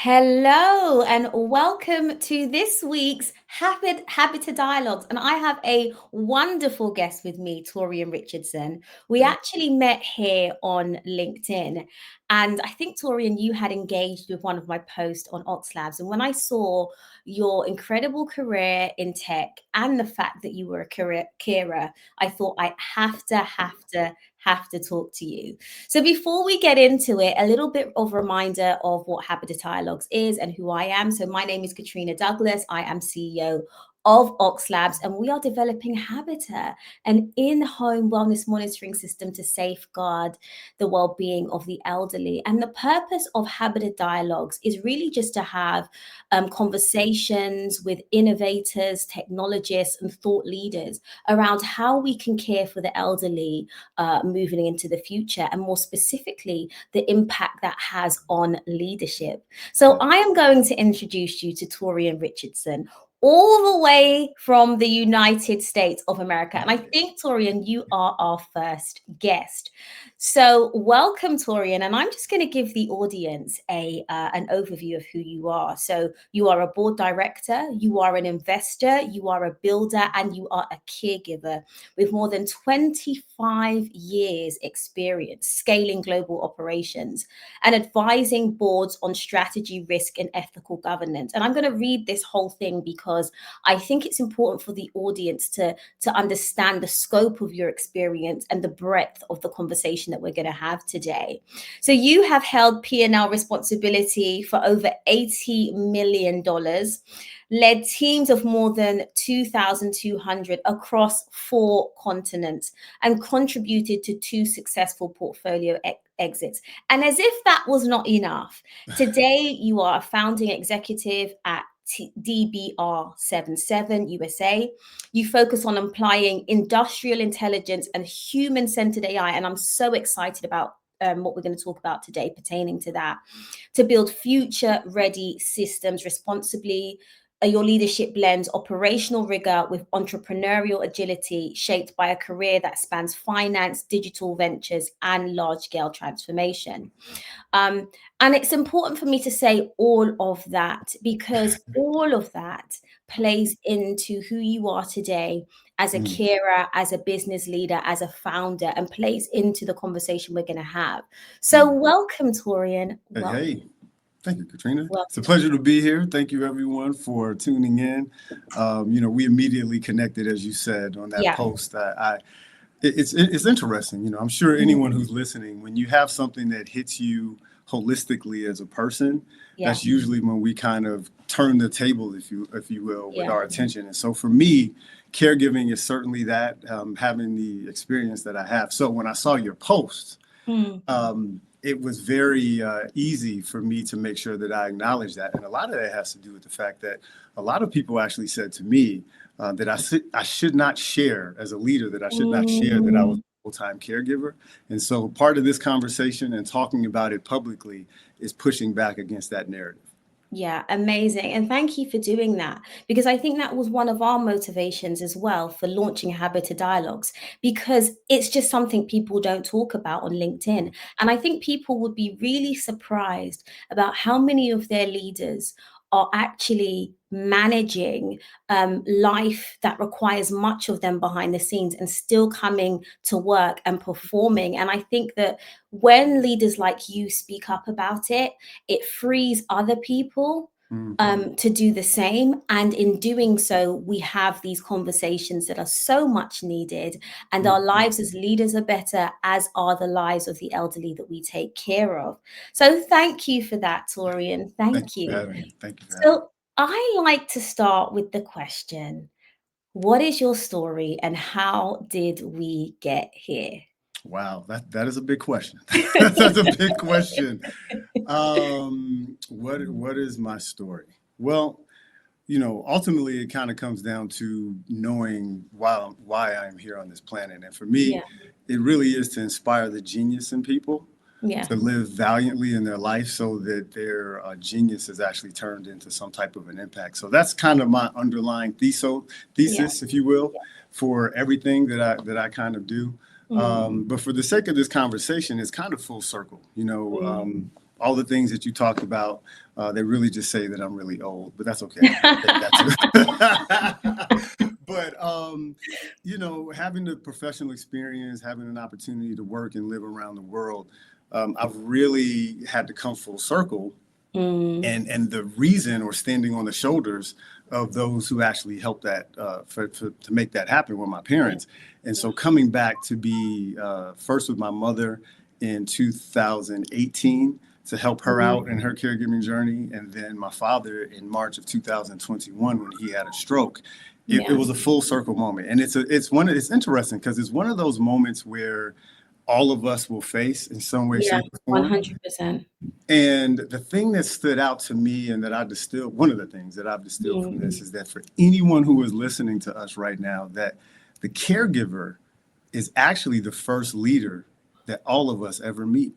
Hello and welcome to this week's Habita Dialogues. And I have a wonderful guest with me, Torian Richardson. We Thank actually met here on LinkedIn. And I think, Torian, you had engaged with one of my posts on OXLABS. And when I saw your incredible career in tech and the fact that you were a carer, I thought I have to talk to you. So before we get into it, a little bit of a reminder of what Habita Dialogues is and who I am. So my name is Katrina Douglas. I am CEO of OXLABS, and we are developing Habita, an in-home wellness monitoring system to safeguard the well-being of the elderly. And the purpose of Habita Dialogues is really just to have conversations with innovators, technologists, and thought leaders around how we can care for the elderly moving into the future, and more specifically, the impact that has on leadership. So you. I am going to introduce you to Torian Richardson, all the way from the United States of America. And I think, Torian, you are our first guest. So welcome, Torian. And I'm just going to give the audience an overview of who you are. So you are a board director, you are an investor, you are a builder, and you are a caregiver with more than 25 years experience scaling global operations and advising boards on strategy, risk, and ethical governance. And I'm going to read this whole thing because I think it's important for the audience to understand the scope of your experience and the breadth of the conversation that we're going to have today. So you have held P&L responsibility for over $80 million, led teams of more than 2,200 across 4 continents, and contributed to 2 successful portfolio exits. And as if that was not enough, today you are a founding executive at DBR77 USA. You focus on applying industrial intelligence and human-centered AI, and I'm so excited about what we're going to talk about today pertaining to that, to build future-ready systems responsibly. Your leadership blends operational rigor with entrepreneurial agility, shaped by a career that spans finance, digital ventures, and large-scale transformation. And it's important for me to say all of that because all of that plays into who you are today as a Mm. carer, as a business leader, as a founder, and plays into the conversation we're going to have. So, Mm. welcome, Torian. Hey, thank you, Katrina. It's a Welcome. pleasure to be here. Thank you, everyone, for tuning in. We immediately connected, as you said, on that Yeah. post. It's interesting. I'm sure anyone Mm, who's listening, when you have something that hits you holistically as a person, yeah. that's usually when we kind of turn the table, if you will, with Yeah. our attention. And so for me, caregiving is certainly that, having the experience that I have. So when I saw your post, Mm, it was very easy for me to make sure that I acknowledge that. And a lot of that has to do with the fact that a lot of people actually said to me that I should not share as a leader, that I should not share that I was mm. a full-time caregiver. And so part of this conversation and talking about it publicly is pushing back against that narrative. Yeah, amazing. And thank you for doing that because I think that was one of our motivations as well for launching Habita Dialogues, because it's just something people don't talk about on LinkedIn. And I think people would be really surprised about how many of their leaders are actually managing life that requires much of them behind the scenes and still coming to work and performing. And I think that when leaders like you speak up about it, it frees other people Mhm. to do the same. And in doing so, we have these conversations that are so much needed, and our Mhm. lives as leaders are better, as are the lives of the elderly that we take care of. So thank you for that, Torian. Thank Thank you for you. having me. Thank you for having me. So I like to start with the question, what is your story and how did we get here? Wow, that is a big question. That's a big question. What is my story? Well, ultimately it kind of comes down to knowing why I'm here on this planet. And for me, Yeah, it really is to inspire the genius in people yeah, to live valiantly in their life so that their genius is actually turned into some type of an impact. So that's kind of my underlying yeah. thesis, if you will, for everything that I kind of do. Mm, But for the sake of this conversation, it's kind of full circle. mm, all the things that you talked about, they really just say that I'm really old, but that's okay. I take that too. But, having the professional experience, having an opportunity to work and live around the world, I've really had to come full circle. And the reason, or standing on the shoulders of those who actually helped that to make that happen, were my parents. And so coming back to be first with my mother in 2018 to help her out in her caregiving journey, and then my father in March of 2021 when he had a stroke. It was a full circle moment, and it's interesting because it's one of those moments where all of us will face in some way, shape, or form. 100%. And the thing that stood out to me, and that one of the things that I've distilled from this, is that for anyone who is listening to us right now, that the caregiver is actually the first leader that all of us ever meet.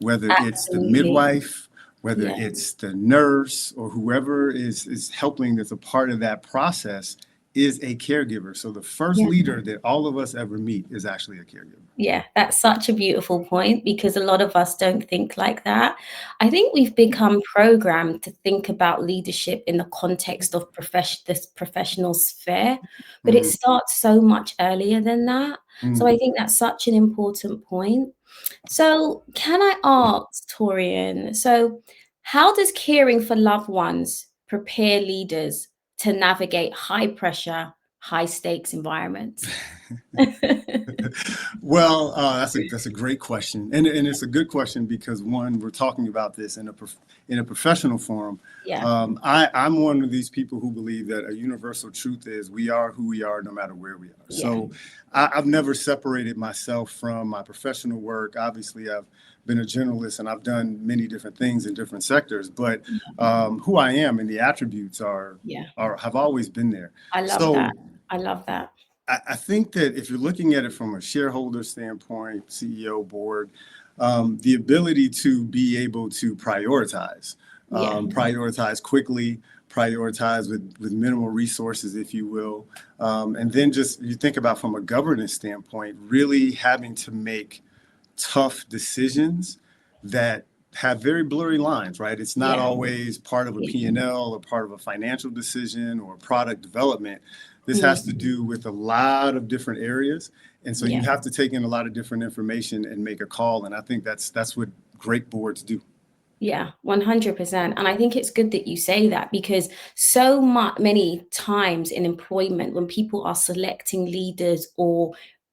Whether it's the midwife, whether it's the nurse, or whoever is helping, that's a part of that process, is a caregiver. So the first leader that all of us ever meet is actually a caregiver. Yeah, that's such a beautiful point, because a lot of us don't think like that. I think we've become programmed to think about leadership in the context of this professional sphere, but it starts so much earlier than that. So I think that's such an important point. So can I ask, Torian, so how does caring for loved ones prepare leaders to navigate high pressure, high stakes environments? Well, that's a great question, and it's a good question because, one, we're talking about this in a professional forum. I'm one of these people who believe that a universal truth is we are who we are no matter where we are. So I've never separated myself from my professional work. Obviously, I've been a journalist and I've done many different things in different sectors, but who I am and the attributes have always been there. I love that. I think that if you're looking at it from a shareholder standpoint, CEO, board, the ability to be able to prioritize quickly, prioritize with minimal resources, if you will. And then just, you think about from a governance standpoint, really having to make tough decisions that have very blurry lines, right? It's not always part of a P&L or part of a financial decision or product development. This has to do with a lot of different areas. And so you have to take in a lot of different information and make a call. And I think that's what great boards do. Yeah, 100%. And I think it's good that you say that, because so many times in employment, when people are selecting leaders or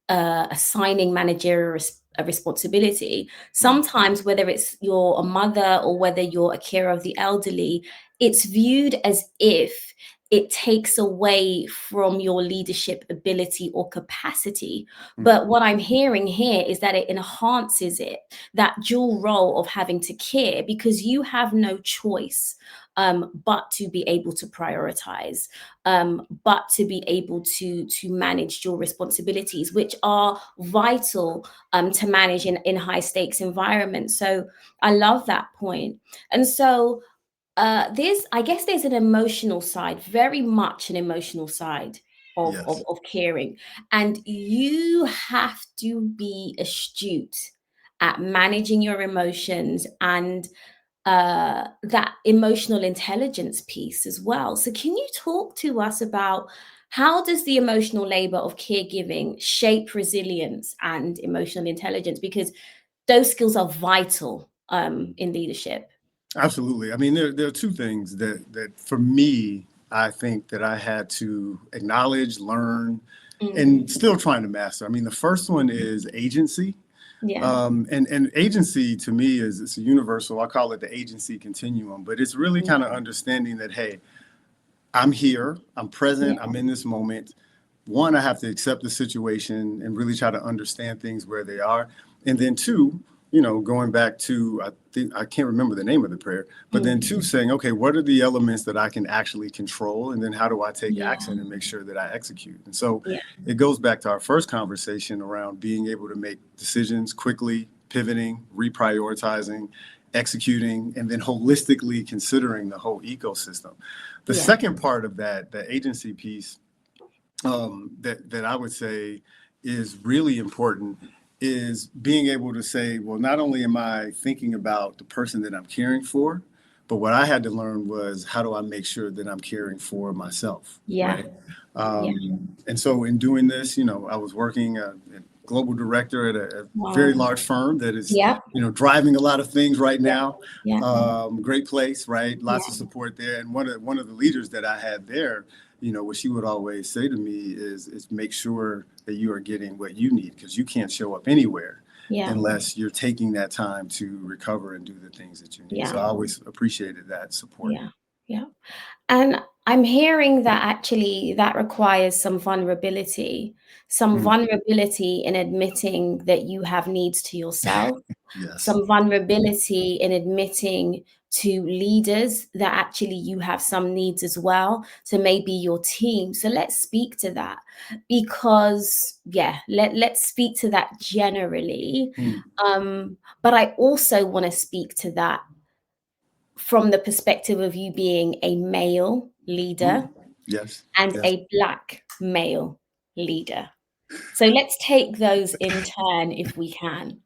assigning managerial responsibility, sometimes whether it's you're a mother or whether you're a carer of the elderly, it's viewed as if it takes away from your leadership ability or capacity. But what I'm hearing here is that it enhances it, that dual role of having to care, because you have no choice but to be able to prioritize, but to be able to manage your responsibilities, which are vital to manage in high stakes environments. So I love that point. And so I guess there's an emotional side, very much an emotional side of caring. And you have to be astute at managing your emotions and that emotional intelligence piece as well. So can you talk to us about how does the emotional labor of caregiving shape resilience and emotional intelligence? Because those skills are vital in leadership. Absolutely. I mean, there are two things that for me, I think that I had to acknowledge, learn, and still trying to master. I mean, the first one is agency. And agency to me it's a universal. I call it the agency continuum, but it's really kind of understanding that, hey, I'm here, I'm present, I'm in this moment. One, I have to accept the situation and really try to understand things where they are. And then two, going back to, I can't remember the name of the prayer, but then two, saying, okay, what are the elements that I can actually control? And then how do I take action and make sure that I execute? And so it goes back to our first conversation around being able to make decisions quickly, pivoting, reprioritizing, executing, and then holistically considering the whole ecosystem. The second part of that, the agency piece, that I would say is really important, is being able to say, well, not only am I thinking about the person that I'm caring for, but what I had to learn was how do I make sure that I'm caring for myself, Yeah. right? Yeah. And so in doing this, I was working global director at a very Wow. large firm that is, Yeah. driving a lot of things right Yeah. now. Yeah. Great place, right? Lots of Yeah. support there. And one of the leaders that I had there, what she would always say to me is make sure that you are getting what you need, because you can't show up anywhere Yeah. unless you're taking that time to recover and do the things that you need. Yeah. So I always appreciated that support. Yeah. Yeah. And I'm hearing that actually that requires some vulnerability in admitting that you have needs to yourself, Yes. some vulnerability in admitting to leaders that actually you have some needs as well. So maybe your team. So let's speak to that, because let's speak to that generally. But I also want to speak to that from the perspective of you being a male leader Yes. and Yes. a Black male leader. So let's take those in turn if we can.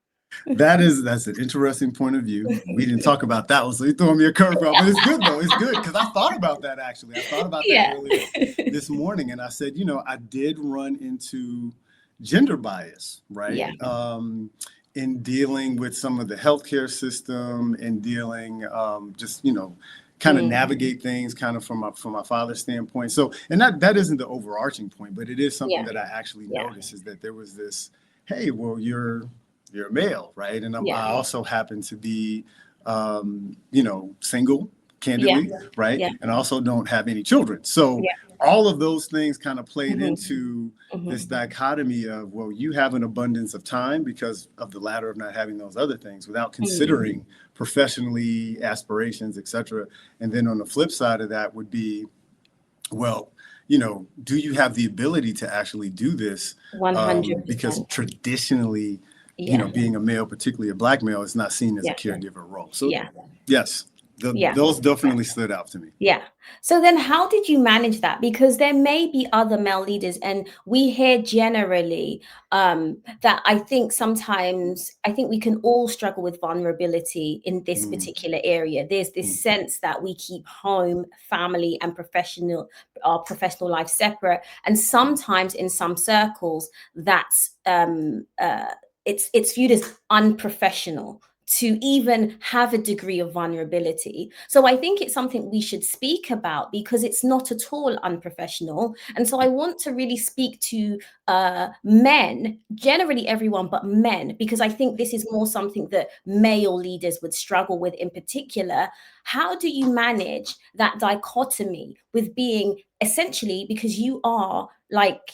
That's an interesting point of view. We didn't talk about that one, so you're throwing me a curveball, but it's good though. It's good because I thought about that actually. I thought about that Yeah. earlier this morning, and I said, I did run into gender bias, right? Yeah. In dealing with some of the healthcare system and dealing kind of navigate things kind of from my father's standpoint. So, and that isn't the overarching point, but it is something that I actually noticed, is that there was this, hey, well, you're a male, right? And I also happen to be, single, candidly, right? Yeah. And also don't have any children. So all of those things kind of played into this dichotomy of, well, you have an abundance of time because of the latter of not having those other things, without considering professionally, aspirations, et cetera. And then on the flip side of that would be, well, do you have the ability to actually do this? 100%. Because traditionally, being a male, particularly a Black male, is not seen as a caregiver role. So yes, those definitely stood out to me. Yeah. So then how did you manage that? Because there may be other male leaders, and we hear generally that I think sometimes, we can all struggle with vulnerability in this particular area. There's this sense that we keep home, family, and our professional life separate. And sometimes in some circles, that's it's viewed as unprofessional to even have a degree of vulnerability. So I think it's something we should speak about, because it's not at all unprofessional. And so I want to really speak to men, generally everyone, but men, because I think this is more something that male leaders would struggle with in particular. How do you manage that dichotomy with being essentially, because you are like,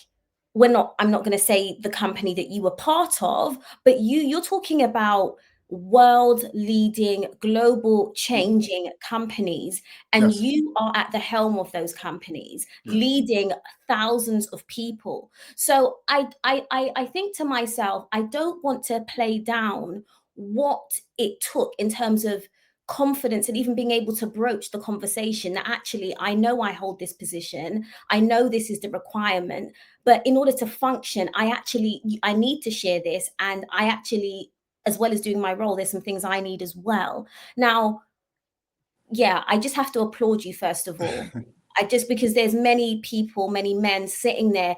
I'm not going to say the company that you were part of, but you're talking about world leading, global changing companies, and you are at the helm of those companies, leading thousands of people. So I think to myself, I don't want to play down what it took in terms of confidence and even being able to broach the conversation that actually, I know I hold this position, I know this is the requirement, but in order to function, I need to share this, and I actually, as well as doing my role, there's some things I need as well. Now, I just have to applaud you, first of all. Because there's many people, many men sitting there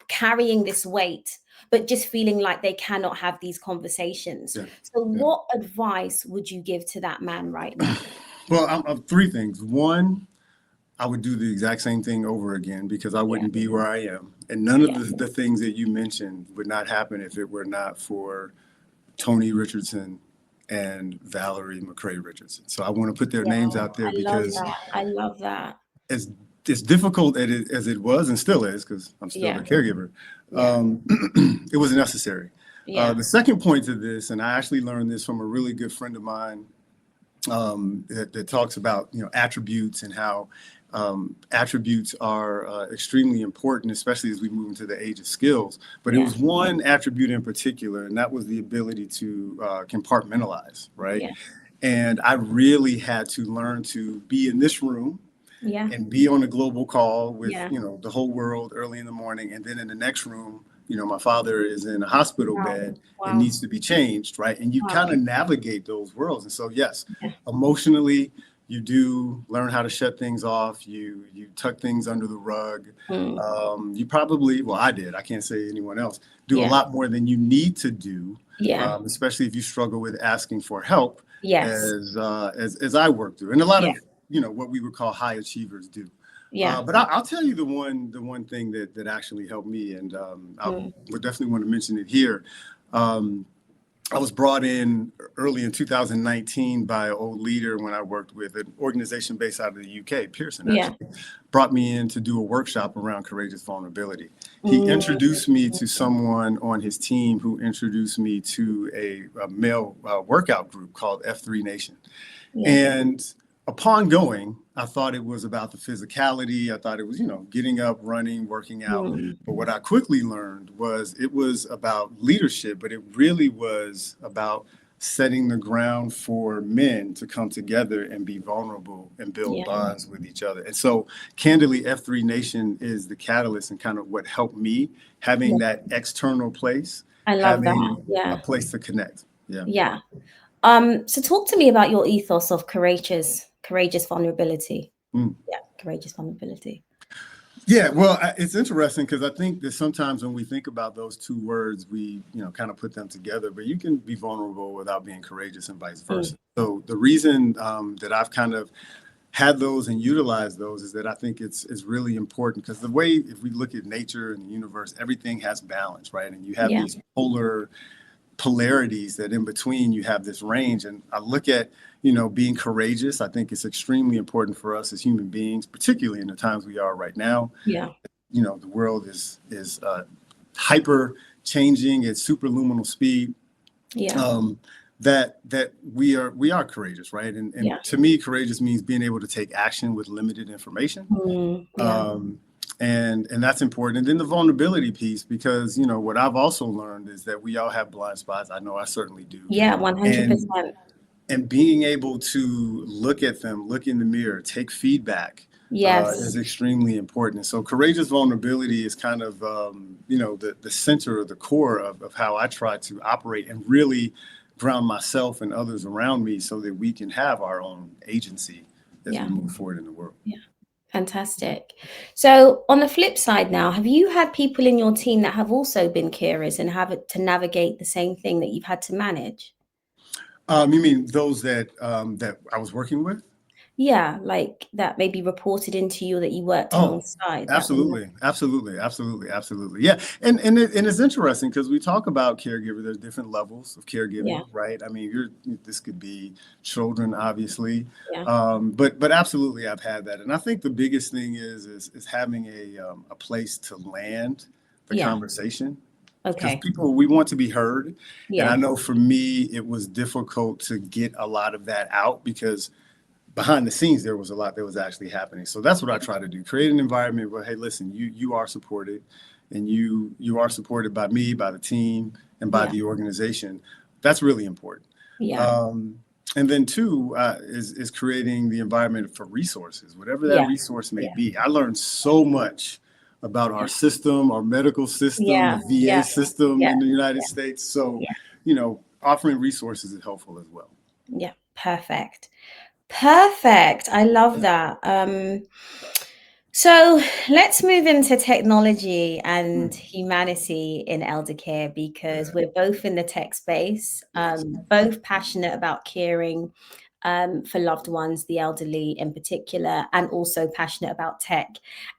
carrying this weight, but just feeling like they cannot have these conversations. What advice would you give to that man right now? Well, three things. One, I would do the exact same thing over again, because I wouldn't be where I am. And none of the things that you mentioned would not happen if it were not for Tony Richardson and Valerie McCrae Richardson. So I want to put their names out there, because I love that. As difficult as it was and still is, because I'm still a caregiver, it was necessary. The second point to this, and I actually learned this from a really good friend of mine, that talks about attributes, and how attributes are extremely important, especially as we move into the age of skills. But it was one attribute in particular, and that was the ability to compartmentalize, right? And I really had to learn to be in this room and be on a global call with the whole world early in the morning, and then in the next room my father is in a hospital Wow. bed and Wow. needs to be changed, right? And you Wow. kind of navigate those worlds. And so, yes, Yeah. emotionally, you do learn how to shut things off. You tuck things under the rug. Mm. You probably, well, I did. I can't say anyone else. Do a Yeah. lot more than you need to do, Yeah. especially if you struggle with asking for help, Yes. as I work through, and a lot Yeah. of what we would call high achievers do. Yeah. But I'll tell you the one thing that actually helped me, and I would definitely want to mention it here. Um, I was brought in early in 2019 by an old leader when I worked with an organization based out of the UK, Pearson, Yeah. actually, brought me in to do a workshop around courageous vulnerability. He Mm. introduced me to someone on his team who introduced me to a male workout group called F3 Nation. Yeah. And upon going, I thought it was about the physicality. I thought it was, getting up, running, working out. Mm. But what I quickly learned was it was about leadership, but it really was about setting the ground for men to come together and be vulnerable and build Yeah. bonds with each other. And so, candidly, F3 Nation is the catalyst and kind of what helped me having Yeah. that external place, I love that. having a Yeah. place to connect. Yeah. Yeah. So talk to me about your ethos of courageous vulnerability. Mm. Yeah, courageous vulnerability. Yeah, well, it's interesting because I think that sometimes when we think about those two words, we, kind of put them together, but you can be vulnerable without being courageous and vice versa. So the reason that I've kind of had those and utilized those is that I think it's really important because the way, if we look at nature and the universe, everything has balance, right? And you have Yeah. these polarities that in between you have this range. And I look at, being courageous. I think it's extremely important for us as human beings, particularly in the times we are right now. Yeah. The world is hyper changing at superluminal speed. Yeah. That we are courageous, right? And Yeah. to me, courageous means being able to take action with limited information. Yeah. And that's important. And then the vulnerability piece, because what I've also learned is that we all have blind spots. I know I certainly do. Yeah, 100%. And being able to look at them, look in the mirror, take feedback Yes. is extremely important. So courageous vulnerability is kind of, the center or the core of how I try to operate and really ground myself and others around me so that we can have our own agency as we move forward in the world. Yeah. Fantastic. So on the flip side now, have you had people in your team that have also been carers and have to navigate the same thing that you've had to manage? You mean those that I was working with? Yeah, like that maybe reported into you that you worked Oh, alongside. absolutely. Yeah. And it's interesting because we talk about caregiver, there's different levels of caregiving, right? I mean, this could be children, obviously. Yeah. But absolutely I've had that. And I think the biggest thing is having a place to land the conversation. Because Okay. we want to be heard. Yeah. And I know for me, it was difficult to get a lot of that out because behind the scenes, there was a lot that was actually happening. So that's what I try to do. Create an environment where, hey, listen, you are supported and you are supported by me, by the team, and by the organization. That's really important. Yeah. And then two is creating the environment for resources, whatever that resource may be. I learned so much about our system, our medical system, the VA system in the United States. So, offering resources is helpful as well. Yeah. Perfect. I love that. So let's move into technology and humanity in elder care because we're both in the tech space, both passionate about caring for loved ones, the elderly in particular, and also passionate about tech.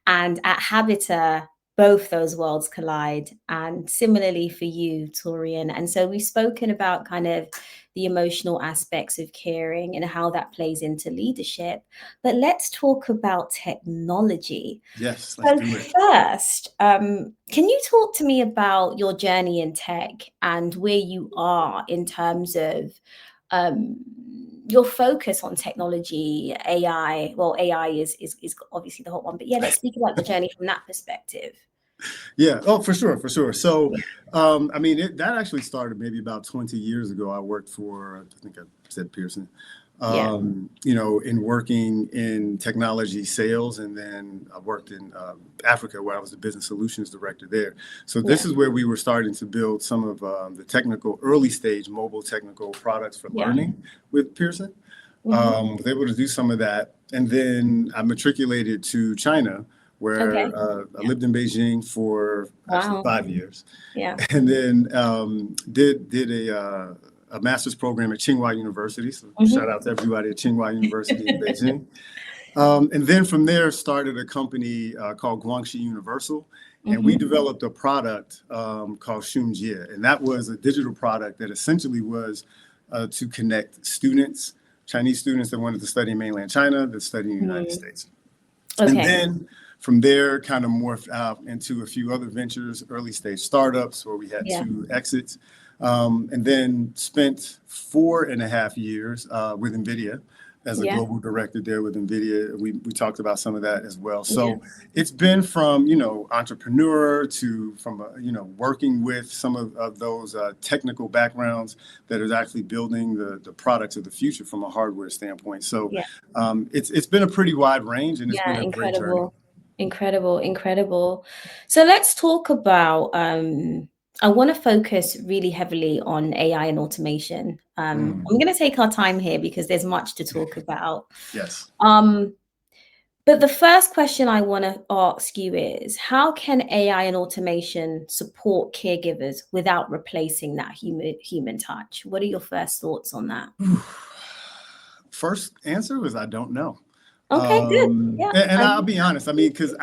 And at Habita, both those worlds collide. And similarly for you, Torian. And so we've spoken about kind of the emotional aspects of caring and how that plays into leadership. But let's talk about technology. Yes, So let's do it. first, can you talk to me about your journey in tech and where you are in terms of your focus on technology, AI? Well, AI is obviously the hot one, but let's speak about your journey from that perspective. Yeah. Oh, for sure. So, that actually started maybe about 20 years ago. I worked for, I think I said Pearson. Yeah. In working in technology sales, and then I worked in Africa, where I was the business solutions director there. So Yeah. this is where we were starting to build some of the technical, early stage mobile technical products for Yeah. learning with Pearson. Mm-hmm. Was able to do some of that, and then I matriculated to China, where Okay. I lived in Beijing for actually Wow. 5 years, Yeah. and then did a master's program at Tsinghua University. So shout out to everybody at Tsinghua University in Beijing. And then from there started a company called Guangxi Universal, and we developed a product called Xunjie, and that was a digital product that essentially was to connect students, Chinese students that wanted to study in mainland China, that study in the United States. And Okay. then from there, kind of morphed out into a few other ventures, early stage startups, where we had Yeah. 2 exits, and then spent 4.5 years with NVIDIA as a Yeah. global director there with NVIDIA. We talked about some of that as well. So Yeah. it's been from, entrepreneur to working with some of those technical backgrounds that is actually building the products of the future from a hardware standpoint. So Yeah. it's been a pretty wide range, and it's Yeah. been a great journey. Incredible. So let's talk about, I want to focus really heavily on AI and automation. I'm going to take our time here because there's much to talk about. Yes. But the first question I want to ask you is, how can AI and automation support caregivers without replacing that human touch? What are your first thoughts on that? First answer was I don't know. Okay, good. Yeah. And I'll be honest. I mean, because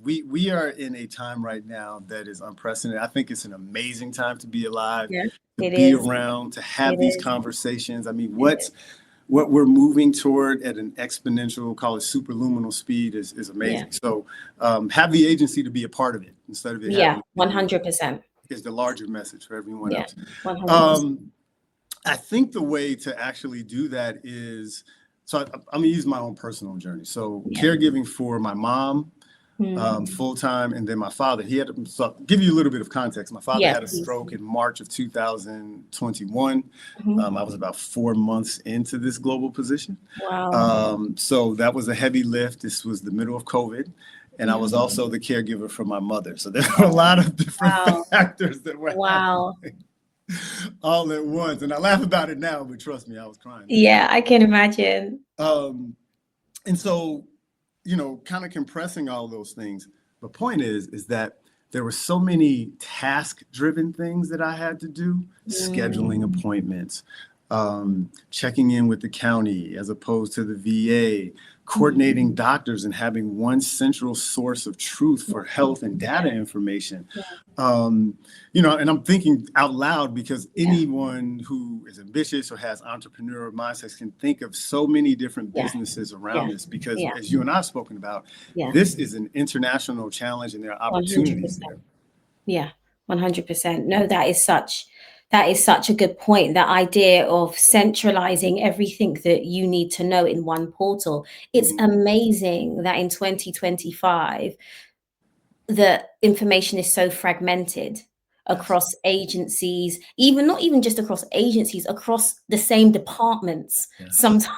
we are in a time right now that is unprecedented. I think it's an amazing time to be alive, Yeah, to it be is. around, to have It these is. conversations. I mean, what we're moving toward at an exponential, call it superluminal speed is amazing. Yeah. So have the agency to be a part of it instead of it Yeah, having 100%. is the larger message for everyone Yeah, else. 100%. I think the way to actually do that is, so I'm gonna use my own personal journey. So Yeah. caregiving for my mom, full time, and then my father. So give you a little bit of context. My father had a please. stroke in March of 2021. I was about 4 months into this global position. Wow. So that was a heavy lift. This was the middle of COVID. And I was also the caregiver for my mother. So there were a lot of different factors that were happening all at once. And I laugh about it now, but trust me, I was crying. Yeah, I can imagine. And so, kind of compressing all those things. The point is that there were so many task-driven things that I had to do, scheduling appointments, checking in with the county as opposed to the VA, coordinating doctors and having one central source of truth for health and data information. And I'm thinking out loud because anyone who is ambitious or has entrepreneurial mindsets can think of so many different businesses around this, because as you and I have spoken about, this is an international challenge and there are opportunities 100%. there. Yeah, 100%. No, that is such a good point. That idea of centralizing everything that you need to know in one portal. It's amazing that in 2025, the information is so fragmented across agencies, not even just across agencies, across the same departments sometimes.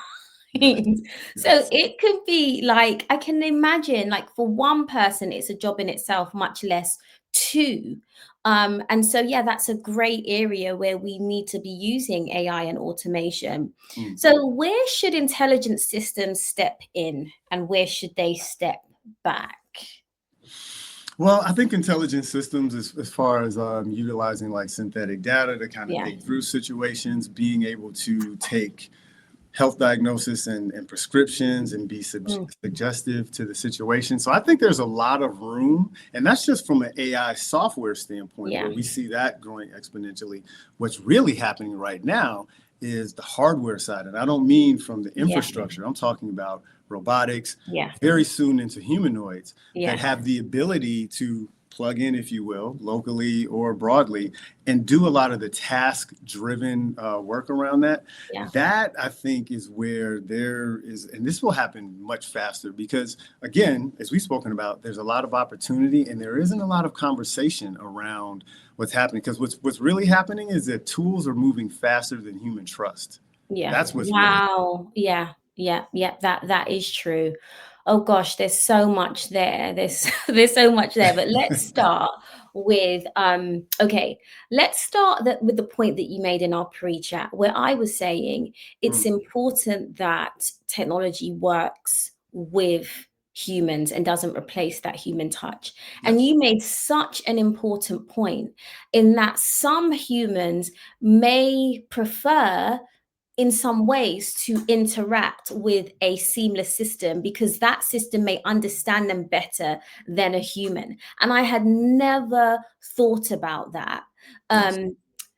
So it could be like, I can imagine, like for one person, it's a job in itself, much less 2. And so, that's a great area where we need to be using AI and automation. So where should intelligent systems step in and where should they step back? Well, I think intelligent systems, as far as utilizing like synthetic data to kind of think through situations, being able to take health diagnosis and prescriptions and be suggestive to the situation. So I think there's a lot of room, and that's just from an AI software standpoint where we see that growing exponentially. What's really happening right now is the hardware side. And I don't mean from the infrastructure. I'm talking about robotics, very soon into humanoids that have the ability to plug in, if you will, locally or broadly, and do a lot of the task-driven work around that. That, I think, is where there is, and this will happen much faster because, again, as we've spoken about, there's a lot of opportunity and there isn't a lot of conversation around what's happening. Because what's really happening is that tools are moving faster than human trust. Yeah. That's what's really. Wow. Yeah. Yeah. Yeah. That is true. Oh gosh, there's so much there. There's so much there. But let's start with okay, let's start with the point that you made in our pre-chat where I was saying it's important that technology works with humans and doesn't replace that human touch. And Yes. you made such an important point in that some humans may prefer in some ways to interact with a seamless system because that system may understand them better than a human. And I had never thought about that. Yes.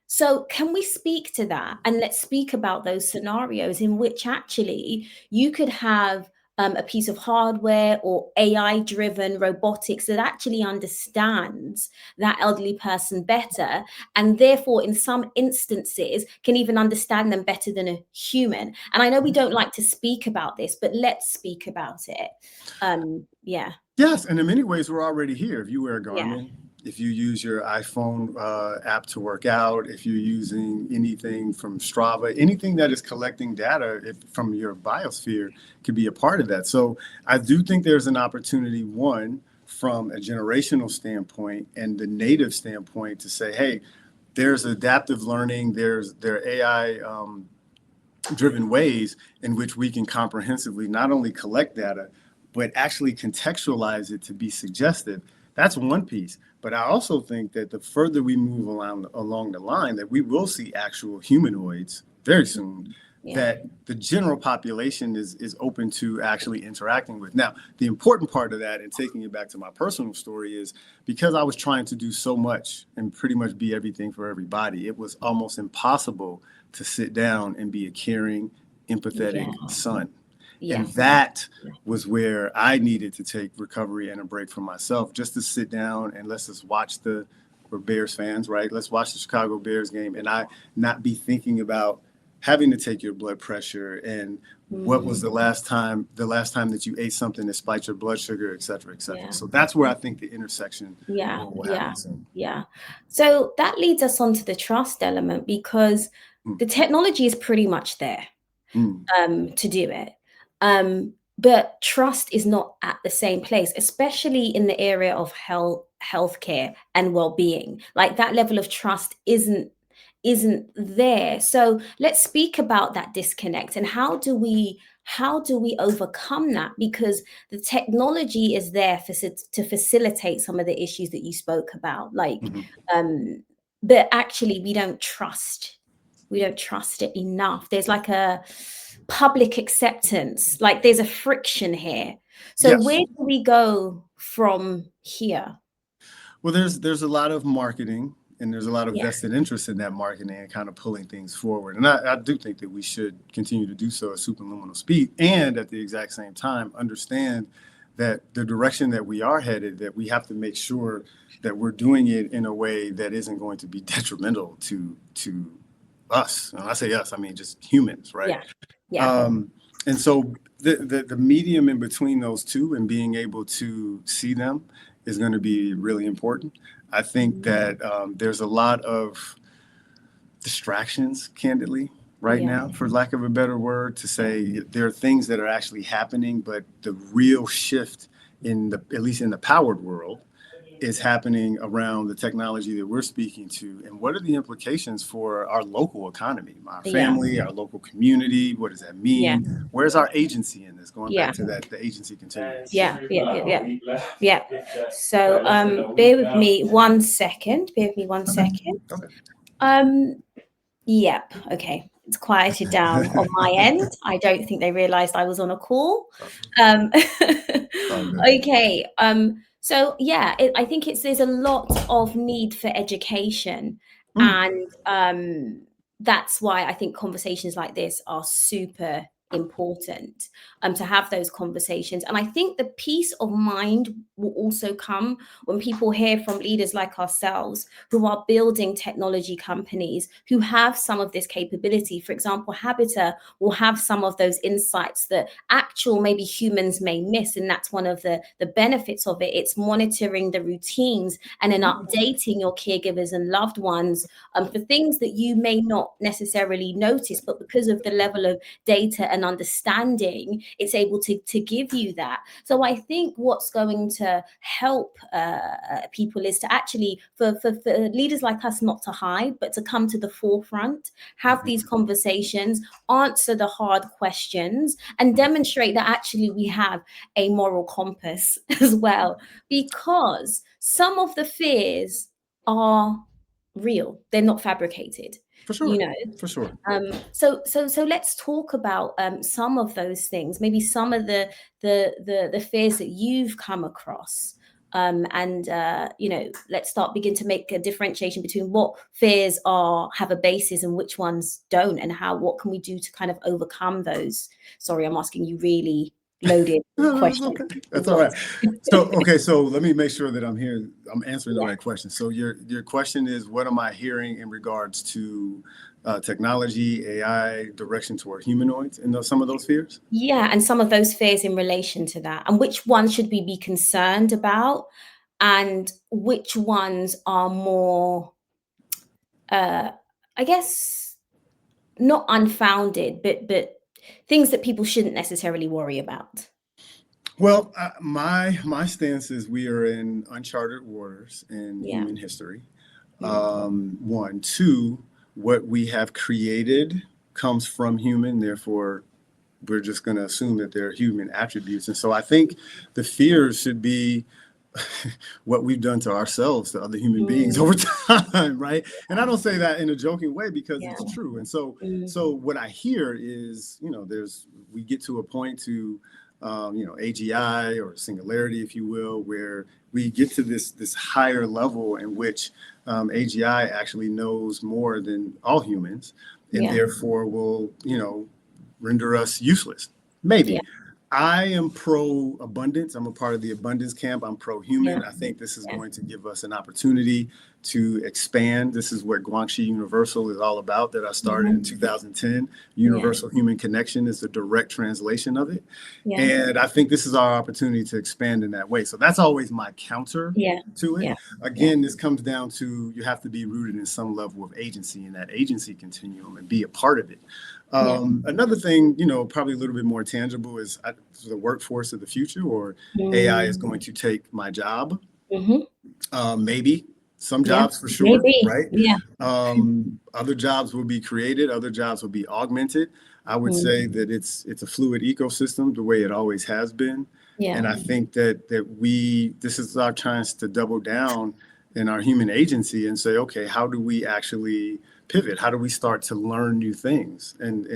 So can we speak to that? And let's speak about those scenarios in which actually you could have a piece of hardware or AI driven robotics that actually understands that elderly person better, and therefore in some instances can even understand them better than a human. And I know we don't like to speak about this, but let's speak about it. Yeah. Yes, and in many ways, we're already here. If you wear a Yeah. Garmin, if you use your iPhone app to work out, if you're using anything from Strava, anything that is collecting data from your biosphere could be a part of that. So I do think there's an opportunity, one, from a generational standpoint and the native standpoint to say, hey, there's adaptive learning, there are AI driven ways in which we can comprehensively not only collect data, but actually contextualize it to be suggestive. That's one piece. But I also think that the further we move along the line, that we will see actual humanoids very soon, that the general population is open to actually interacting with. Now, the important part of that, and taking it back to my personal story, is because I was trying to do so much and pretty much be everything for everybody, it was almost impossible to sit down and be a caring, empathetic son. And that was where I needed to take recovery and a break from myself, just to sit down and let's just watch we're Bears fans, right? Let's watch the Chicago Bears game and I not be thinking about having to take your blood pressure and what was the last time that you ate something that spiked your blood sugar, et cetera, et cetera. So that's where I think the intersection will happen soon. Yeah. So that leads us on to the trust element, because the technology is pretty much there to do it. But trust is not at the same place, especially in the area of healthcare and well-being. Like that level of trust isn't there. So let's speak about that disconnect and how do we overcome that? Because the technology is there to facilitate some of the issues that you spoke about, like but actually we don't trust it enough. There's like a public acceptance, like there's a friction here. So where do we go from here? Well, there's a lot of marketing and there's a lot of vested interest in that marketing and kind of pulling things forward. And I do think that we should continue to do so at superluminal speed, and at the exact same time understand that the direction that we are headed, that we have to make sure that we're doing it in a way that isn't going to be detrimental to us. And when I say us, I mean just humans, right? And so the medium in between those two and being able to see them is going to be really important. I think that there's a lot of distractions, candidly, right now, for lack of a better word, to say there are things that are actually happening, but the real shift at least in the powered world, is happening around the technology that we're speaking to, and what are the implications for our local economy, our family, our local community? What does that mean? Where's our agency in this? Going back to that, the agency continuum. Yeah. So bear with me one second. Yep. Okay. It's quieted down on my end. I don't think they realized I was on a call. Okay. So yeah, I think there's a lot of need for education, and that's why I think conversations like this are super important to have those conversations. And I think the peace of mind will also come when people hear from leaders like ourselves who are building technology companies who have some of this capability. For example, Habita will have some of those insights that actual maybe humans may miss. And that's one of the benefits of it. It's monitoring the routines and then updating your caregivers and loved ones for things that you may not necessarily notice, but because of the level of data and understanding, it's able to give you that. So I think what's going to help people is to actually, for leaders like us, not to hide, but to come to the forefront, have these conversations, answer the hard questions, and demonstrate that actually we have a moral compass as well, because some of the fears are real, they're not fabricated. For sure. For sure. So let's talk about some of those things, maybe some of the fears that you've come across. Let's begin to make a differentiation between what fears have a basis and which ones don't, and what can we do to kind of overcome those. Sorry, I'm asking you really loaded questions. Okay. That's all right. So let me make sure that I'm answering the right question. So your question is, what am I hearing in regards to technology, AI, direction toward humanoids, and some of those fears? Yeah, and some of those fears in relation to that, and which ones should we be concerned about, and which ones are more, I guess, not unfounded, but things that people shouldn't necessarily worry about. Well, my stance is we are in uncharted waters in human history. One, two, what we have created comes from human, therefore we're just going to assume that they're human attributes. And so I think the fears should be what we've done to ourselves, to other human beings over time, right? And I don't say that in a joking way, because it's true. And so what I hear is, we get to a point to AGI, or singularity, if you will, where we get to this higher level in which AGI actually knows more than all humans, and therefore will, render us useless. Maybe. I am pro abundance. I'm a part of the abundance camp. I'm pro human. I think this is going to give us an opportunity to expand. This is what Guangxi Universal is all about, that I started in 2010. Universal Human Connection is a direct translation of it. And I think this is our opportunity to expand in that way. So that's always my counter to it. Again, this comes down to, you have to be rooted in some level of agency in that agency continuum and be a part of it. Another thing, probably a little bit more tangible, is the workforce of the future, or AI is going to take my job. Maybe some jobs for sure, right? Other jobs will be created. Other jobs will be augmented. I would say that it's a fluid ecosystem, the way it always has been. And I think that this is our chance to double down in our human agency and say, okay, how do we actually pivot? How do we start to learn new things? And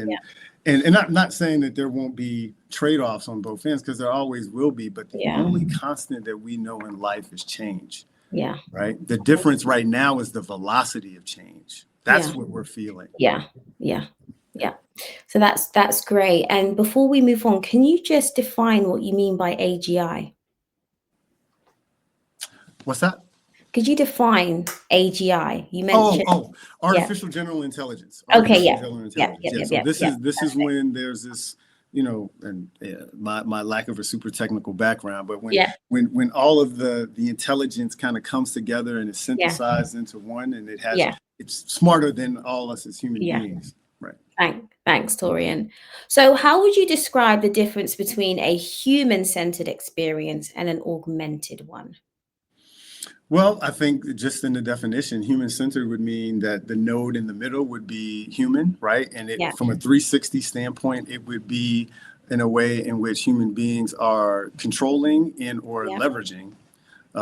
I'm not saying that there won't be trade-offs on both ends, because there always will be, but the only constant that we know in life is change. Right? The difference right now is the velocity of change. That's what we're feeling. So that's great. And before we move on, can you just define what you mean by AGI? What's that? Could you define AGI? You mentioned artificial general intelligence. So this is when there's this, and my lack of a super technical background, but when all of the intelligence kind of comes together and is synthesized into one, and it's smarter than all us as human beings. Right. Thanks, Torian. So how would you describe the difference between a human-centered experience and an augmented one? Well, I think just in the definition, human-centered would mean that the node in the middle would be human, right? And from a 360 standpoint, it would be in a way in which human beings are controlling or leveraging,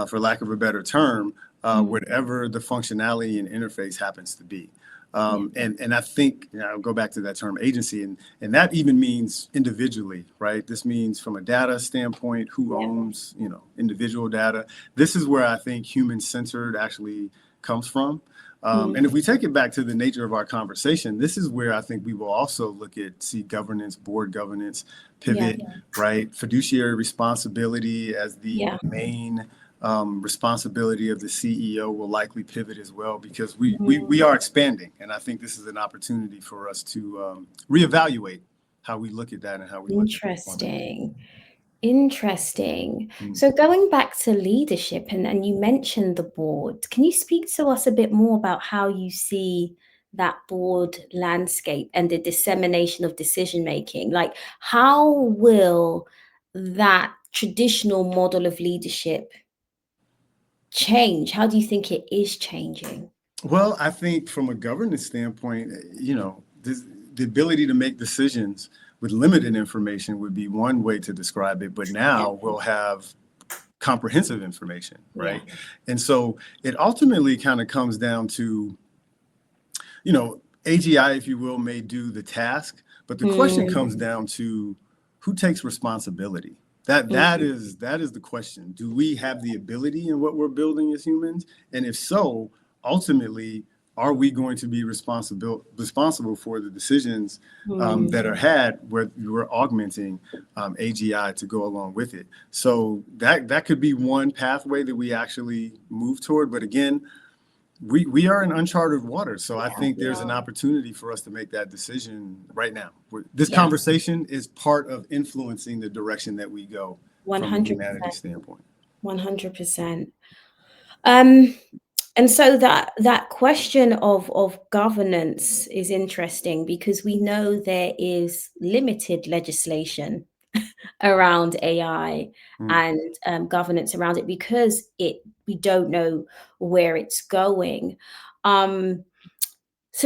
for lack of a better term, whatever the functionality and interface happens to be. And I think, I'll go back to that term agency, and that even means individually, right? This means from a data standpoint, who owns, individual data. This is where I think human-centered actually comes from. And if we take it back to the nature of our conversation, this is where I think we will also see governance, board governance, pivot, right? Fiduciary responsibility as the main responsibility of the CEO will likely pivot as well, because we are expanding. And I think this is an opportunity for us to reevaluate how we look at that and how we look at it. Interesting. So going back to leadership, and you mentioned the board, can you speak to us a bit more about how you see that board landscape and the dissemination of decision making? Like, how will that traditional model of leadership change? How do you think it is changing? Well, I think from a governance standpoint, the ability to make decisions with limited information would be one way to describe it. But now we'll have comprehensive information, right? Yeah. And so it ultimately kind of comes down to, AGI, if you will, may do the task, but the question comes down to who takes responsibility. That is the question. Do we have the ability in what we're building as humans? And if so, ultimately, are we going to be responsible for the decisions that are had where we're augmenting AGI to go along with it? So that could be one pathway that we actually move toward. But again, we are in uncharted waters. So I think there's an opportunity for us to make that decision right now. This conversation is part of influencing the direction that we go 100%. From a humanity standpoint. 100%. And so that question of governance is interesting, because we know there is limited legislation around AI and governance around it, because we don't know where it's going. So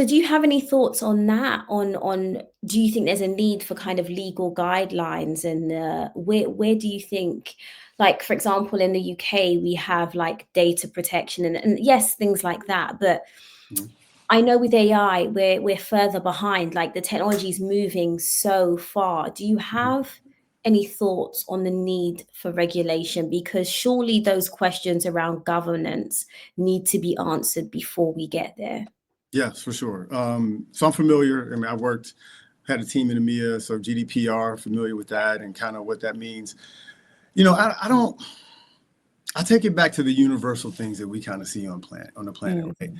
do you have any thoughts on that? On do you think there's a need for kind of legal guidelines, and where do you think, like, for example, in the UK, we have like data protection and yes, things like that. But I know with AI, we're further behind. Like, the technology is moving so far. Do you have any thoughts on the need for regulation? Because surely those questions around governance need to be answered before we get there. Yes, for sure. So I'm familiar. I mean, had a team in EMEA, so GDPR, familiar with that and kind of what that means. I take it back to the universal things that we kind of see on the planet, right?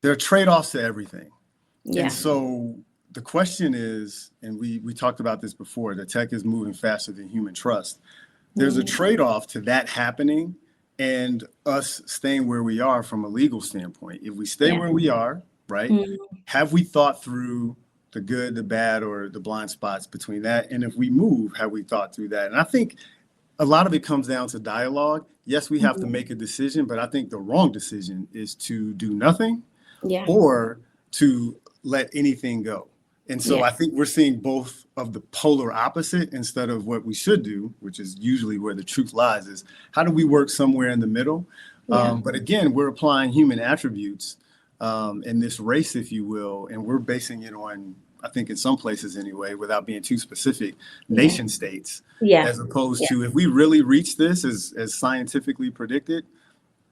There are trade-offs to everything. Yeah. And so the question is, and we talked about this before, that tech is moving faster than human trust. There's a trade-off to that happening and us staying where we are from a legal standpoint. If we stay where we are, right, have we thought through the good, the bad, or the blind spots between that? And if we move, have we thought through that? And I think a lot of it comes down to dialogue. Yes, we have to make a decision, but I think the wrong decision is to do nothing or to let anything go. And so I think we're seeing both of the polar opposite instead of what we should do, which is usually where the truth lies, is how do we work somewhere in the middle? But again, we're applying human attributes in this race, if you will, and we're basing it on, I think in some places anyway, without being too specific, nation states, as opposed to if we really reach this as scientifically predicted,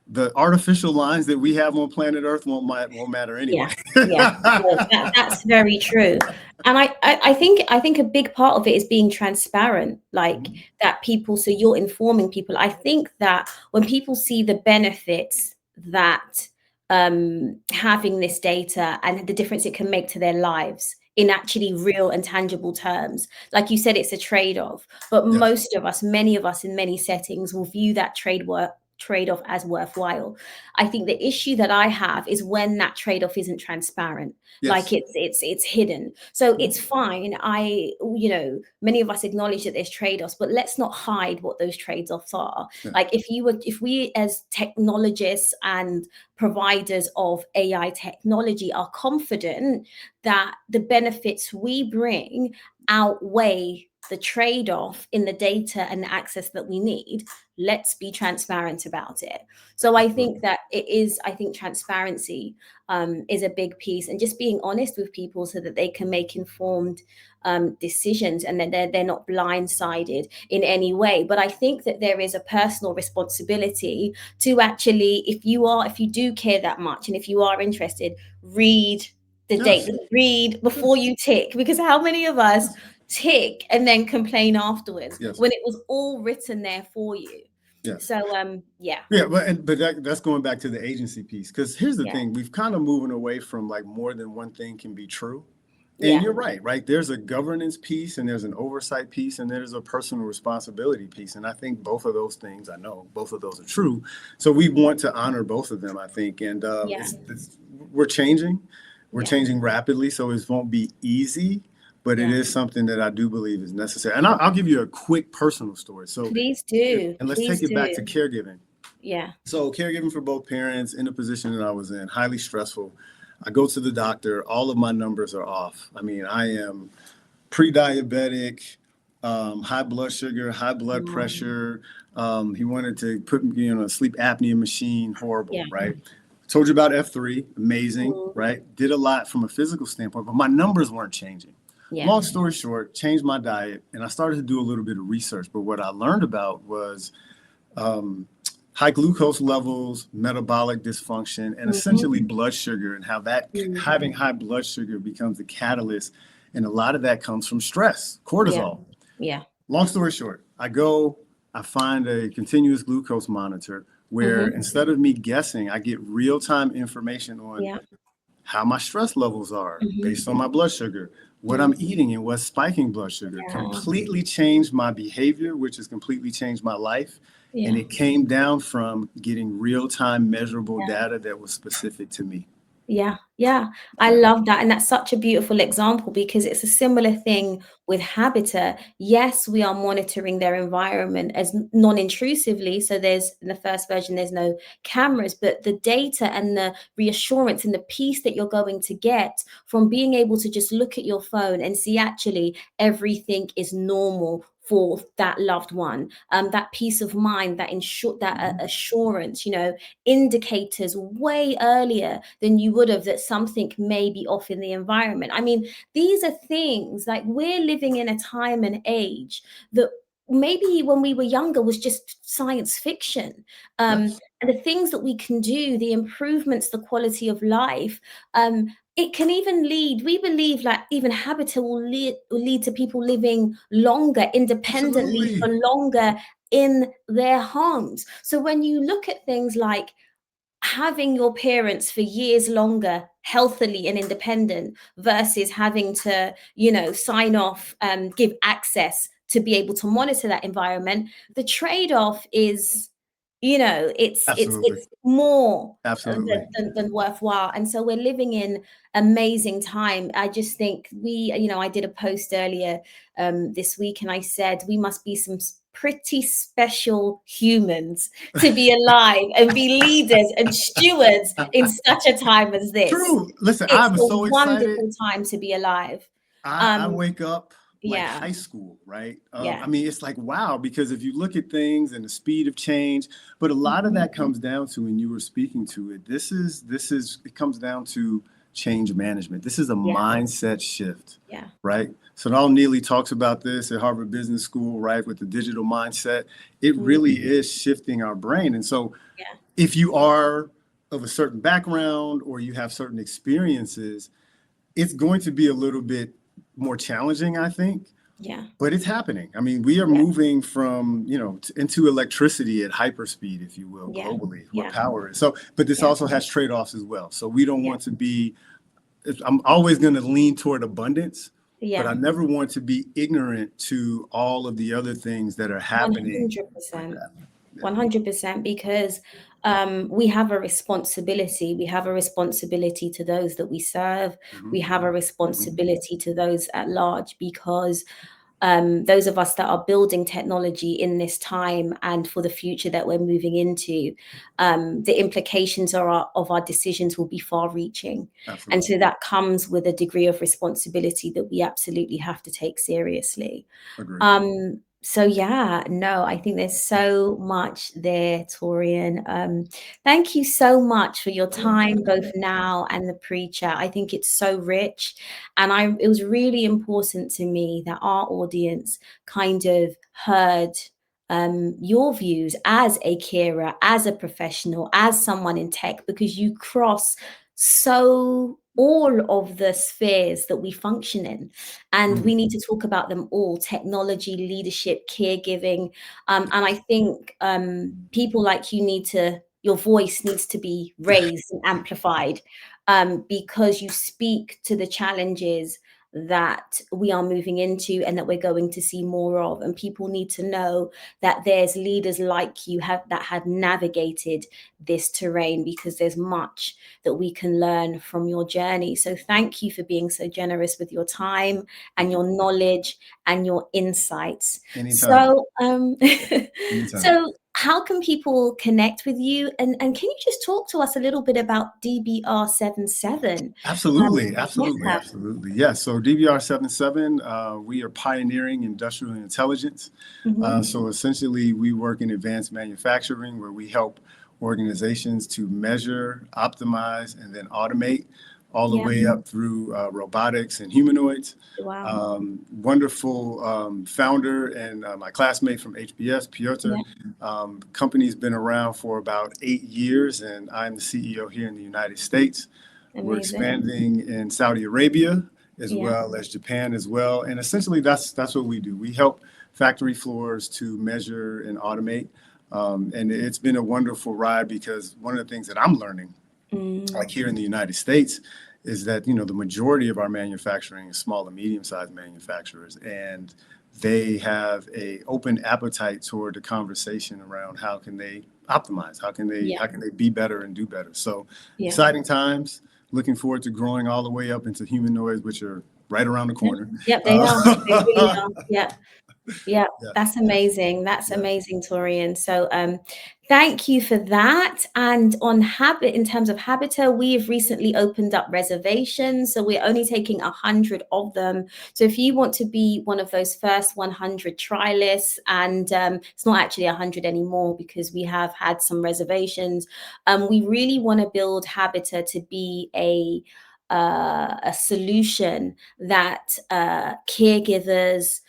the artificial lines that we have on planet Earth won't matter anyway. That's very true. And I think a big part of it is being transparent, like that people, so you're informing people. I think that when people see the benefits that having this data and the difference it can make to their lives in actually real and tangible terms, like you said, it's a trade-off, but many of us in many settings will view that trade-off as worthwhile. I think the issue that I have is when that trade-off isn't transparent, like it's hidden. So it's fine. Many of us acknowledge that there's trade-offs, but let's not hide what those trade-offs are. Like if we as technologists and providers of AI technology are confident that the benefits we bring outweigh the trade-off in the data and the access that we need, let's be transparent about it. So I think that I think transparency is a big piece, and just being honest with people so that they can make informed decisions, and that they're not blindsided in any way. But I think that there is a personal responsibility to actually, if you do care that much, and if you are interested, read the Yes. date, read before you tick, because how many of us tick and then complain afterwards Yes. when it was all written there for you? Yes. So yeah, but that's going back to the agency piece, because here's the yeah, thing: we've kind of moving away from like more than one thing can be true. And yeah, you're right? There's a governance piece, and there's an oversight piece, and there's a personal responsibility piece. And I think both of those things, I know both of those are true. So we want to honor both of them, I think. And yeah, we're changing. We're yeah, changing rapidly, so it won't be easy, but it yeah. is something that I do believe is necessary. And I'll give you a quick personal story. So, Please do. and let's Please take it back to do. caregiving. Yeah. So caregiving for both parents in the position that I was in, highly stressful. I go to the doctor, all of my numbers are off. I mean, I am pre-diabetic, high blood sugar, high blood pressure. He wanted to put me in a sleep apnea machine, horrible, Yeah. right? Told you about F3, amazing, right? Did a lot from a physical standpoint, but my numbers weren't changing. Yeah. Long story short, changed my diet, and I started to do a little bit of research. But what I learned about was high glucose levels, metabolic dysfunction, and essentially blood sugar, and how that having high blood sugar becomes the catalyst. And a lot of that comes from stress, cortisol. Yeah. Long story short, I find a continuous glucose monitor where instead of me guessing, I get real-time information on how my stress levels are based on my blood sugar, what I'm eating and what's spiking blood sugar. Completely changed my behavior, which has completely changed my life. And it came down from getting real-time measurable data that was specific to me. Yeah, yeah, I love that. And that's such a beautiful example, because it's a similar thing with Habita. Yes, we are monitoring their environment as non-intrusively. So in the first version, there's no cameras, but the data and the reassurance and the peace that you're going to get from being able to just look at your phone and see actually everything is normal for that loved one, that peace of mind, that assurance, indicators way earlier than you would have that something may be off in the environment. I mean, these are things like, we're living in a time and age that maybe when we were younger was just science fiction. And the things that we can do, the improvements, the quality of life, it can even lead, we believe, like even Habita will lead to people living longer, independently, for longer in their homes. So when you look at things like having your parents for years longer, healthily and independent, versus having to, sign off, give access to be able to monitor that environment, the trade-off is, it's more than worthwhile. And so we're living in amazing time. I just think I did a post earlier this week, and I said we must be some pretty special humans to be alive and be leaders and stewards in such a time as this. True. Listen, it's I'm so excited. Wonderful time to be alive. I wake up like high school, right? I mean, it's like, wow, because if you look at things and the speed of change, but a lot of that comes down to, when you were speaking to it, it comes down to change management. This is a mindset shift, right? So Sonal Neely talks about this at Harvard Business School, right? With the digital mindset, it really is shifting our brain. And so if you are of a certain background or you have certain experiences, it's going to be a little bit more challenging, I think. Yeah. But it's happening. I mean, we are moving from, into electricity at hyperspeed, if you will, globally, what power is. So, but this also has trade-offs as well. So we don't want to be, I'm always going to lean toward abundance, but I never want to be ignorant to all of the other things that are happening. 100%. 100%, because we have a responsibility. We have a responsibility to those that we serve. We have a responsibility to those at large, because those of us that are building technology in this time and for the future that we're moving into, the implications of our decisions will be far-reaching. Absolutely. And so that comes with a degree of responsibility that we absolutely have to take seriously. Agreed. So yeah, no, I think there's so much there, Torian. Thank you so much for your time, both now and the pre-chat. I think it's so rich, and it was really important to me that our audience kind of heard your views as a carer, as a professional, as someone in tech, because you cross so all of the spheres that we function in, and we need to talk about them all: technology, leadership, caregiving. And I think people like you your voice needs to be raised and amplified, because you speak to the challenges that we are moving into and that we're going to see more of. And people need to know that there's leaders like you that have navigated this terrain, because there's much that we can learn from your journey. So thank you for being so generous with your time and your knowledge and your insights. Anytime. So, so how can people connect with you? And can you just talk to us a little bit about DBR77? Absolutely. Yeah. So DBR77, we are pioneering industrial intelligence. So essentially, we work in advanced manufacturing, where we help organizations to measure, optimize, and then automate all the way up through robotics and humanoids. Wow. Wonderful founder and my classmate from HBS, Piotr. Company's been around for about 8 years, and I'm the CEO here in the United States. Amazing. We're expanding in Saudi Arabia as well as Japan as well. And essentially, that's what we do. We help factory floors to measure and automate. And it's been a wonderful ride, because one of the things that I'm learning, like here in the United States, is that, the majority of our manufacturing is small and medium-sized manufacturers, and they have a open appetite toward the conversation around how can they optimize, how can they be better and do better. So exciting times. Looking forward to growing all the way up into humanoids, which are right around the corner. Yep, they are. They really are. Yeah, that's amazing. That's amazing, Torian. So thank you for that. And on in terms of Habita, we have recently opened up reservations. So we're only taking 100 of them. So if you want to be one of those first 100 trialists, and it's not actually 100 anymore because we have had some reservations, we really want to build Habita to be a solution that caregivers,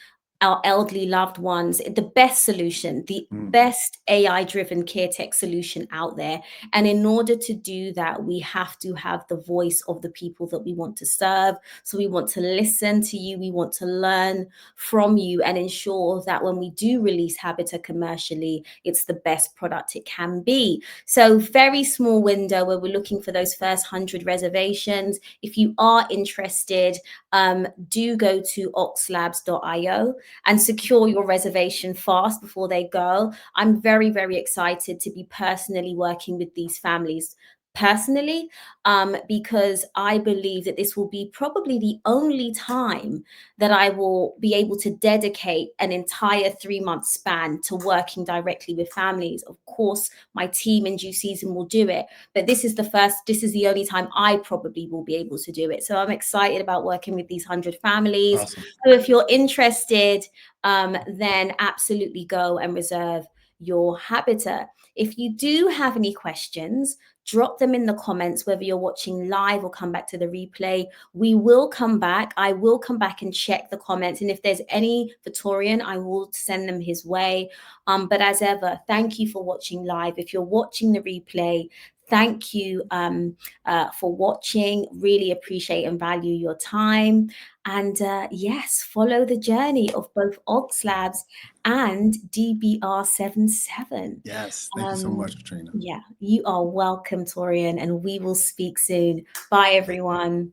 our elderly loved ones, the best solution, the best AI-driven care tech solution out there. And in order to do that, we have to have the voice of the people that we want to serve. So we want to listen to you, we want to learn from you, and ensure that when we do release Habita commercially, it's the best product it can be. So very small window where we're looking for those first 100 reservations. If you are interested, do go to oxlabs.io and secure your reservation fast before they go. I'm very, very excited to be personally working with these families personally, because I believe that this will be probably the only time that I will be able to dedicate an entire 3-month span to working directly with families. Of course, my team in due season will do it, but this is the only time I probably will be able to do it. So I'm excited about working with these 100 families. Awesome. So if you're interested, then absolutely go and reserve your Habita. If you do have any questions, drop them in the comments, whether you're watching live or come back to the replay. We will come back. I will come back and check the comments. And if there's any for Torian, I will send them his way. But as ever, thank you for watching live. If you're watching the replay, thank you for watching. Really appreciate and value your time. And yes, follow the journey of both OXLABS and DBR77. Yes, thank you so much, Katrina. Yeah, you are welcome, Torian, and we will speak soon. Bye, everyone.